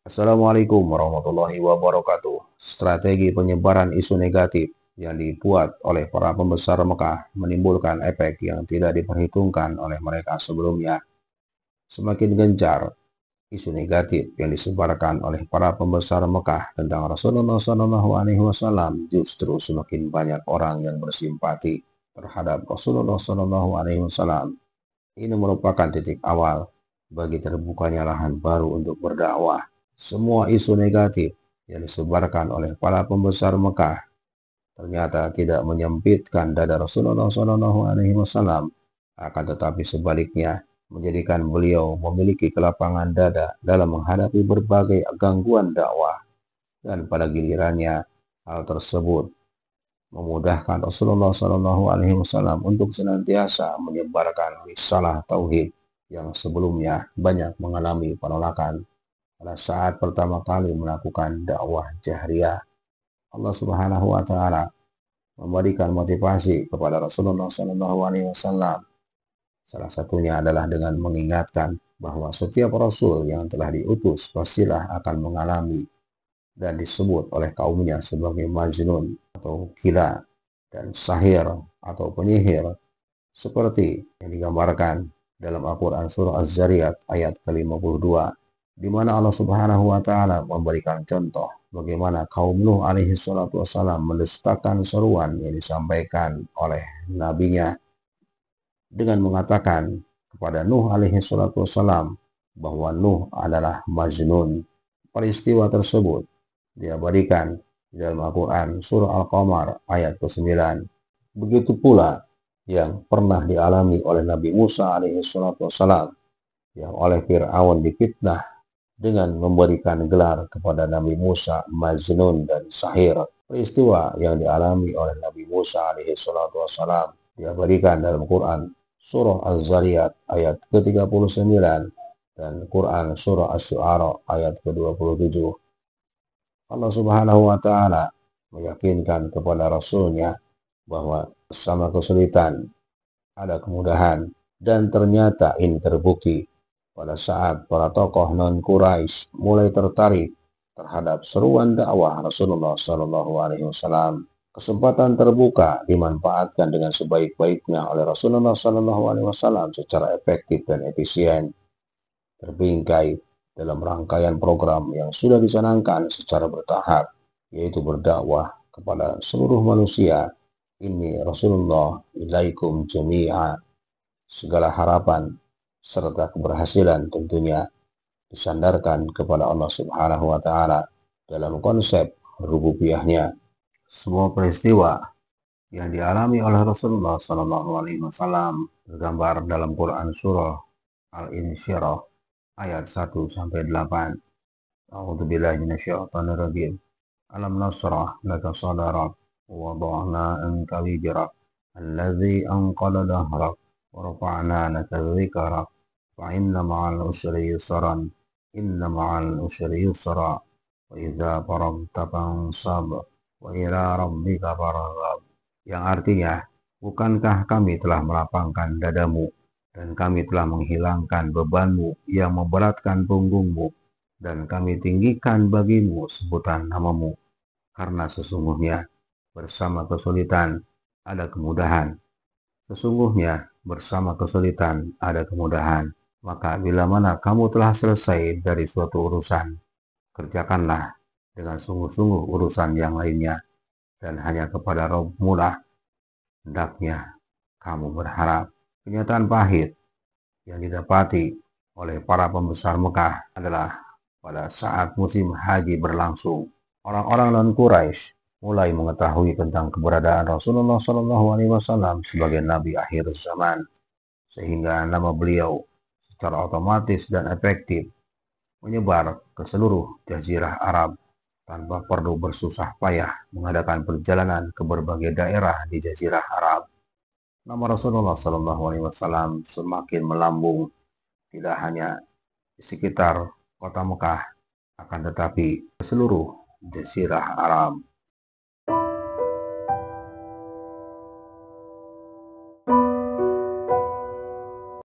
Assalamualaikum warahmatullahi wabarakatuh. Strategi penyebaran isu negatif yang dibuat oleh para pembesar Mekah menimbulkan efek yang tidak diperhitungkan oleh mereka sebelumnya. Semakin gencar isu negatif yang disebarkan oleh para pembesar Mekah tentang Rasulullah SAW, justru semakin banyak orang yang bersimpati terhadap Rasulullah SAW. Ini merupakan titik awal bagi terbukanya lahan baru untuk berdakwah. Semua isu negatif yang disebarkan oleh para pembesar Mekah ternyata tidak menyempitkan dada Rasulullah SAW, akan tetapi sebaliknya menjadikan beliau memiliki kelapangan dada dalam menghadapi berbagai gangguan dakwah. Dan pada gilirannya, hal tersebut memudahkan Rasulullah SAW untuk senantiasa menyebarkan risalah tauhid yang sebelumnya banyak mengalami penolakan pada saat pertama kali melakukan dakwah jahriyah. Allah Subhanahu wa taala memberikan motivasi kepada Rasulullah SAW. Salah satunya adalah dengan mengingatkan bahwa setiap rasul yang telah diutus pastilah akan mengalami dan disebut oleh kaumnya sebagai majnun atau gila dan sahir atau penyihir, seperti yang digambarkan dalam Al-Quran surah Az-Zariyat ayat ke-52, di mana Allah Subhanahu wa taala memberikan contoh bagaimana kaum Nuh alaihi salatu wassalam mendustakan seruan yang disampaikan oleh nabinya dengan mengatakan kepada Nuh alaihi salatu wassalam bahwa Nuh adalah majnun. Peristiwa tersebut diabadikan dalam Al-Quran surah Al-Qamar ayat ke-9. Begitu pula yang pernah dialami oleh Nabi Musa alaihi salatu wassalam, yang oleh Fir'aun difitnah dengan memberikan gelar kepada Nabi Musa majnun dan sahir. Peristiwa yang dialami oleh Nabi Musa alaihi salatu wassalam diabadikan dalam Quran surah Az-Zariyat ayat ke-39 dan Quran surah Asy-Syu'ara ayat ke-27. Allah Subhanahu wa taala meyakinkan kepada Rasulnya bahwa bersama kesulitan ada kemudahan, dan ternyata ini terbukti pada saat para tokoh non-Quraisy mulai tertarik terhadap seruan dakwah Rasulullah SAW. Kesempatan terbuka dimanfaatkan dengan sebaik-baiknya oleh Rasulullah SAW secara efektif dan efisien, terbingkai dalam rangkaian program yang sudah dicanangkan secara bertahap, yaitu berdakwah kepada seluruh manusia. Ini Rasulullah ilaikum jami'a. Segala harapan serta keberhasilan tentunya disandarkan kepada Allah Subhanahu wa taala dalam konsep rububiyahnya. Semua peristiwa yang dialami oleh Rasulullah SAW tergambar dalam Quran surah Al-Insyirah ayat 1 sampai 8. A'udzubillahi minasyaitonir rajim. Alam nasrah laka sadrak wa wada'na anka wizrak alladzi anqadha dhahrak wa rafa'na laka dzikrak fa inna ma'al usri yusran inna ma'al usri yusra wa idza faragta fansab wa ila rabbika farghab. Yang artinya, bukankah kami telah melapangkan dadamu dan kami telah menghilangkan bebanmu yang memberatkan punggungmu, dan kami tinggikan bagimu sebutan namamu, karena sesungguhnya bersama kesulitan ada kemudahan. Sesungguhnya bersama kesulitan ada kemudahan. Maka bila mana kamu telah selesai dari suatu urusan, kerjakanlah dengan sungguh-sungguh urusan yang lainnya, dan hanya kepada Rabb-Mu lah hendaknya kamu berharap. Kenyataan pahit yang didapati oleh para pembesar Mekah adalah pada saat musim haji berlangsung, orang-orang non-Quraisy mulai mengetahui tentang keberadaan Rasulullah SAW sebagai Nabi akhir zaman, sehingga nama beliau secara otomatis dan efektif menyebar ke seluruh jazirah Arab tanpa perlu bersusah payah mengadakan perjalanan ke berbagai daerah di jazirah Arab. Nama Rasulullah SAW semakin melambung, tidak hanya di sekitar kota Mekah, akan tetapi ke seluruh jazirah Arab.